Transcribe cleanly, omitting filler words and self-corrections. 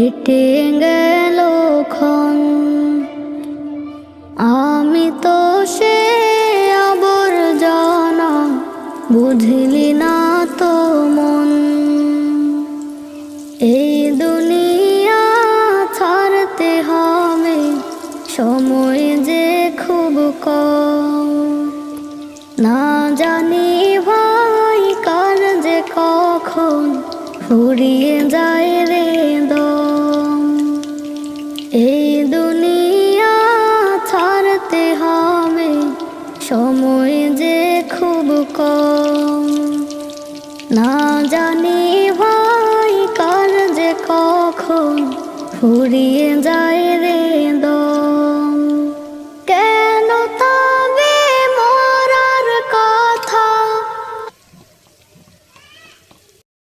কেটে গেল ক্ষণ। আমি তো সে আবর্জনা, বুঝলি না তো মন। এই দুনিয়া ছাড়তে হবে, সময় যে খুব কম। না জানি ভাই কার যে কখন ফুরিয়ে যায় রে দম। এই দুনিয়া ছাড়তে হবে, সময় যে খুব কম। না জানি ভাই কার যে কখন ফুরিয়ে যায়